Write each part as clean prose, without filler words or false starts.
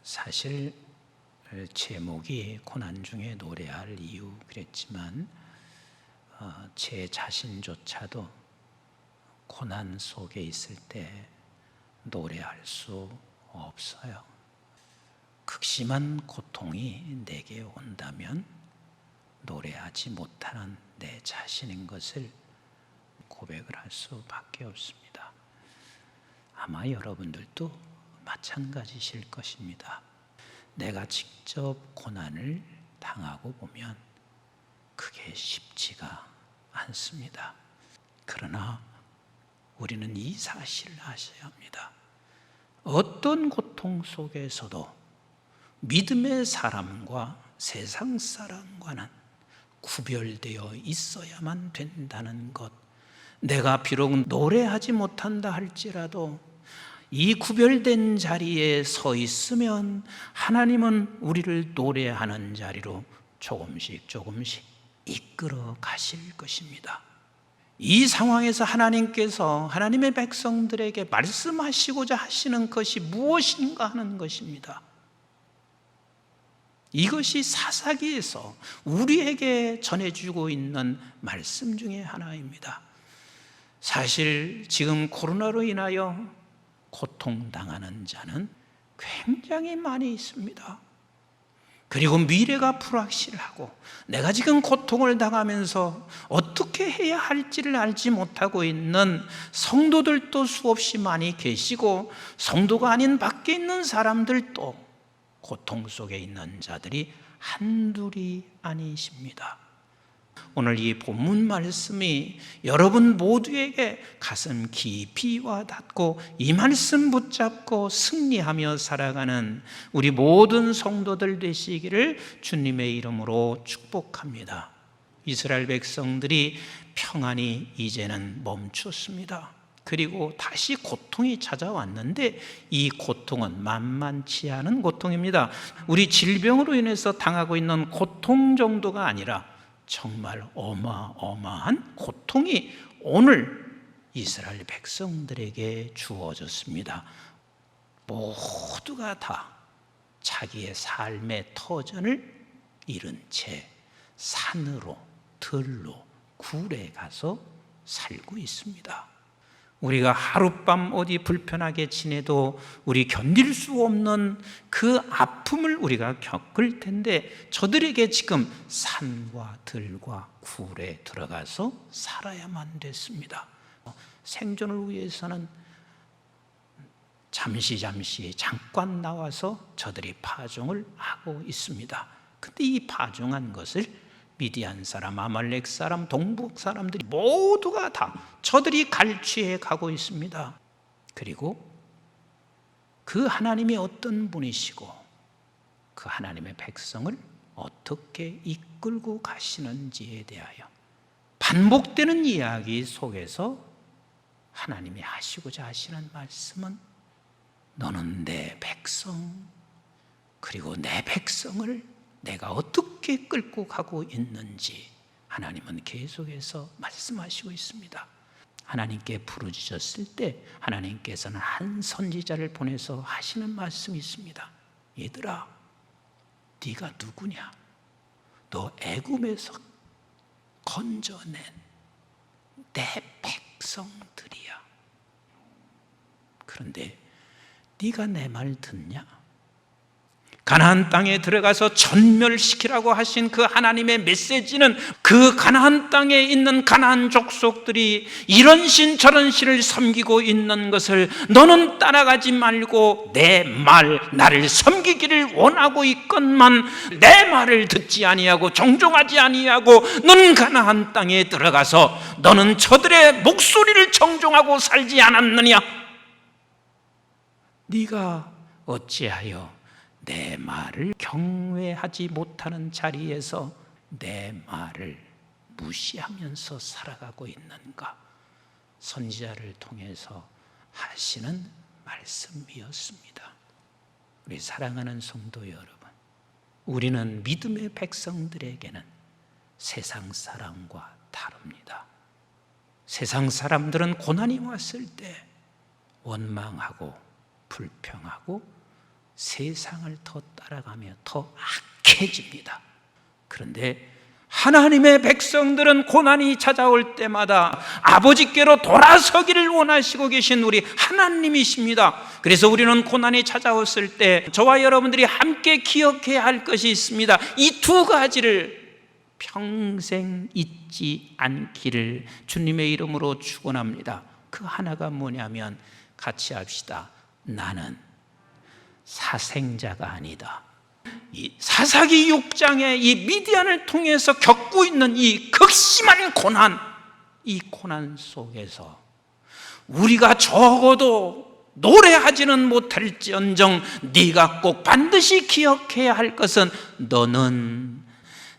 사실 제목이 고난 중에 노래할 이유 그랬지만 제 자신조차도 고난 속에 있을 때 노래할 수 없어요. 극심한 고통이 내게 온다면 노래하지 못하는 내 자신인 것을 고백을 할 수밖에 없습니다. 아마 여러분들도 마찬가지실 것입니다. 내가 직접 고난을 당하고 보면 그게 쉽지가 않습니다. 그러나 우리는 이 사실을 아셔야 합니다. 어떤 고통 속에서도 믿음의 사람과 세상 사람과는 구별되어 있어야만 된다는 것. 내가 비록 노래하지 못한다 할지라도 이 구별된 자리에 서 있으면 하나님은 우리를 노래하는 자리로 조금씩 이끌어 가실 것입니다. 이 상황에서 하나님께서 하나님의 백성들에게 말씀하시고자 하시는 것이 무엇인가 하는 것입니다. 이것이 사사기에서 우리에게 전해주고 있는 말씀 중에 하나입니다. 사실 지금 코로나로 인하여 고통당하는 자는 굉장히 많이 있습니다. 그리고 미래가 불확실하고 내가 지금 고통을 당하면서 어떻게 해야 할지를 알지 못하고 있는 성도들도 수없이 많이 계시고, 성도가 아닌 밖에 있는 사람들도 고통 속에 있는 자들이 한둘이 아니십니다. 오늘 이 본문 말씀이 여러분 모두에게 가슴 깊이 와닿고 이 말씀 붙잡고 승리하며 살아가는 우리 모든 성도들 되시기를 주님의 이름으로 축복합니다. 이스라엘 백성들이 평안이 이제는 멈췄습니다. 그리고 다시 고통이 찾아왔는데 이 고통은 만만치 않은 고통입니다. 우리 질병으로 인해서 당하고 있는 고통 정도가 아니라 정말 어마어마한 고통이 오늘 이스라엘 백성들에게 주어졌습니다. 모두가 다 자기의 삶의 터전을 잃은 채 산으로, 들로, 굴에 가서 살고 있습니다. 우리가 하룻밤 어디 불편하게 지내도 우리 견딜 수 없는 그 아픔을 우리가 겪을 텐데, 저들에게 지금 산과 들과 굴에 들어가서 살아야만 됐습니다. 생존을 위해서는 잠깐 나와서 저들이 파종을 하고 있습니다. 근데 이 파종한 것을 미디안 사람, 아말렉 사람, 동북 사람들이 모두가 다 저들이 갈취해 가고 있습니다. 그리고 그 하나님이 어떤 분이시고 그 하나님의 백성을 어떻게 이끌고 가시는지에 대하여 반복되는 이야기 속에서 하나님이 하시고자 하시는 말씀은, 너는 내 백성, 그리고 내 백성을 내가 어떻게 끌고 가고 있는지 하나님은 계속해서 말씀하시고 있습니다. 하나님께 부르짖었을 때 하나님께서는 한 선지자를 보내서 하시는 말씀이 있습니다. 얘들아, 네가 누구냐? 너 애굽에서 건져낸 내 백성들이야. 그런데 네가 내 말 듣냐? 가나안 땅에 들어가서 전멸시키라고 하신 그 하나님의 메시지는, 그 가나안 땅에 있는 가나안 족속들이 이런 신 저런 신을 섬기고 있는 것을 너는 따라가지 말고 내 말, 나를 섬기기를 원하고 있건만 내 말을 듣지 아니하고 정종하지 아니하고 너는 가나안 땅에 들어가서 너는 저들의 목소리를 정종하고 살지 않았느냐? 네가 어찌하여 내 말을 경외하지 못하는 자리에서 내 말을 무시하면서 살아가고 있는가? 선지자를 통해서 하시는 말씀이었습니다. 우리 사랑하는 성도 여러분, 우리는 믿음의 백성들에게는 세상 사람과 다릅니다. 세상 사람들은 고난이 왔을 때 원망하고 불평하고 세상을 더 따라가며 더 악해집니다. 그런데 하나님의 백성들은 고난이 찾아올 때마다 아버지께로 돌아서기를 원하시고 계신 우리 하나님이십니다. 그래서 우리는 고난이 찾아왔을 때 저와 여러분들이 함께 기억해야 할 것이 있습니다. 이 두 가지를 평생 잊지 않기를 주님의 이름으로 축원합니다. 그 하나가 뭐냐면 같이 합시다. 나는 사생자가 아니다. 이 사사기 6장에 이 미디안을 통해서 겪고 있는 이 극심한 고난, 이 고난 속에서 우리가 적어도 노래하지는 못할지언정 네가 꼭 반드시 기억해야 할 것은 너는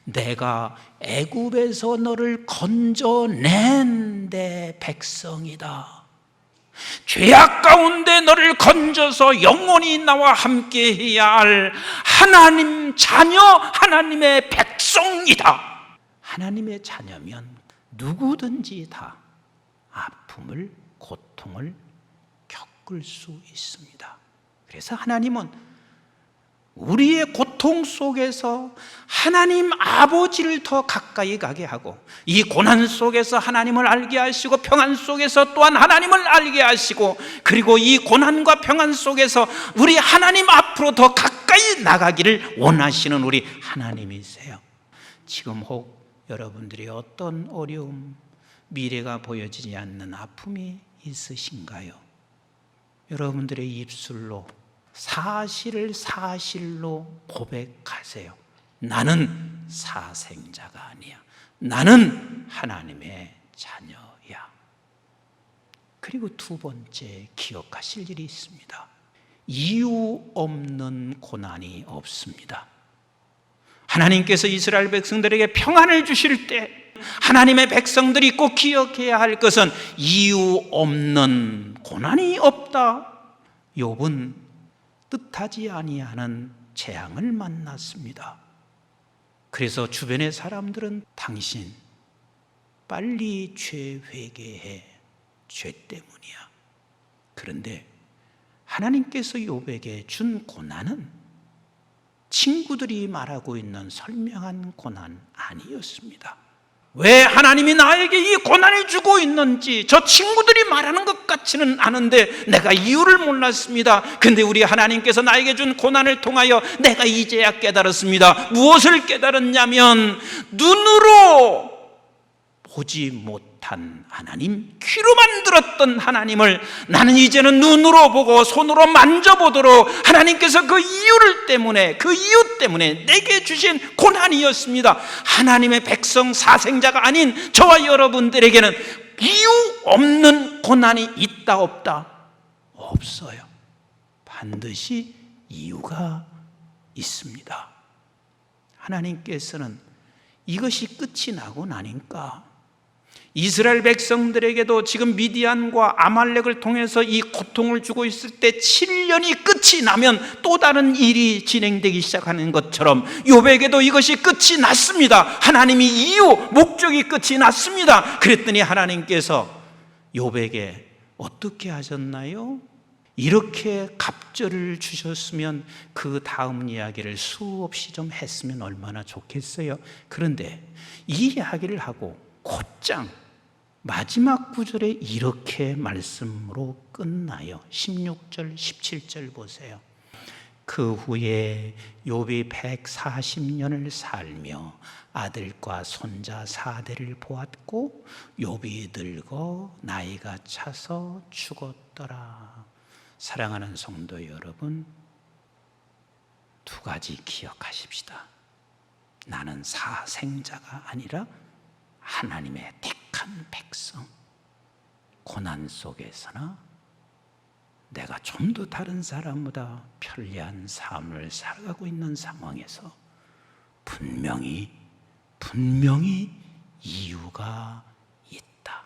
내가 애굽에서 너를 건져낸 내 백성이다. 죄악 가운데 너를 건져서 영원히 나와 함께해야 할 하나님 자녀, 하나님의 백성이다. 하나님의 자녀면 누구든지 다 아픔을, 고통을 겪을 수 있습니다. 그래서 하나님은 우리의 고통 속에서 하나님 아버지를 더 가까이 가게 하고, 이 고난 속에서 하나님을 알게 하시고, 평안 속에서 또한 하나님을 알게 하시고, 그리고 이 고난과 평안 속에서 우리 하나님 앞으로 더 가까이 나가기를 원하시는 우리 하나님이세요. 지금 혹 여러분들이 어떤 어려움, 미래가 보여지지 않는 아픔이 있으신가요? 여러분들의 입술로 사실을 사실로 고백하세요. 나는 사생자가 아니야. 나는 하나님의 자녀야. 그리고 두 번째 기억하실 일이 있습니다. 이유 없는 고난이 없습니다. 하나님께서 이스라엘 백성들에게 평안을 주실 때 하나님의 백성들이 꼭 기억해야 할 것은 이유 없는 고난이 없다. 욥은 뜻하지 아니하는 재앙을 만났습니다. 그래서 주변의 사람들은 당신 빨리 죄 회개해, 죄 때문이야. 그런데 하나님께서 욥에게 준 고난은 친구들이 말하고 있는 설명한 고난 아니었습니다. 왜 하나님이 나에게 이 고난을 주고 있는지 저 친구들이 말하는 것 같지는 않은데 내가 이유를 몰랐습니다. 근데 우리 하나님께서 나에게 준 고난을 통하여 내가 이제야 깨달았습니다. 무엇을 깨달았냐면 눈으로 보지 못한 하나님, 귀로만 들었던 하나님을 나는 이제는 눈으로 보고 손으로 만져보도록 하나님께서 그 이유 때문에 내게 주신 고난이었습니다. 하나님의 백성 사생자가 아닌 저와 여러분들에게는 이유 없는 고난이 있다 없다? 없어요. 반드시 이유가 있습니다. 하나님께서는 이것이 끝이 나고 나니까 이스라엘 백성들에게도 지금 미디안과 아말렉을 통해서 이 고통을 주고 있을 때 7년이 끝이 나면 또 다른 일이 진행되기 시작하는 것처럼 욥에게도 이것이 끝이 났습니다. 하나님이 이유, 목적이 끝이 났습니다. 그랬더니 하나님께서 욥에게 어떻게 하셨나요? 이렇게 갑절을 주셨으면 그 다음 이야기를 수없이 좀 했으면 얼마나 좋겠어요. 그런데 이 이야기를 하고 곧장 마지막 구절에 이렇게 말씀으로 끝나요. 16절, 17절 보세요. 그 후에 욥이 140년을 살며 아들과 손자 4대를 보았고 욥이 늙어 나이가 차서 죽었더라. 사랑하는 성도 여러분, 두 가지 기억하십시다. 나는 사생자가 아니라 하나님의 택한 백성. 고난 속에서나 내가 좀 더 다른 사람보다 편리한 삶을 살아가고 있는 상황에서 분명히 이유가 있다.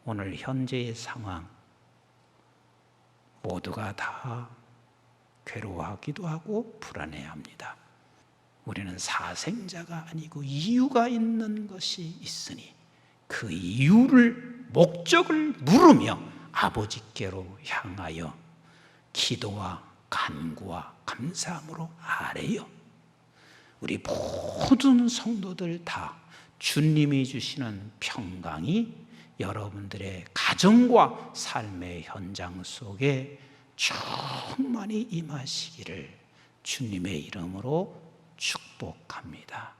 오늘 현재의 상황 모두가 다 괴로워하기도 하고 불안해합니다. 우리는 사생자가 아니고 이유가 있는 것이 있으니 그 이유를, 목적을 물으며 아버지께로 향하여 기도와 간구와 감사함으로 아뢰요. 우리 모든 성도들 다 주님이 주시는 평강이 여러분들의 가정과 삶의 현장 속에 충만히 임하시기를 주님의 이름으로 축복합니다.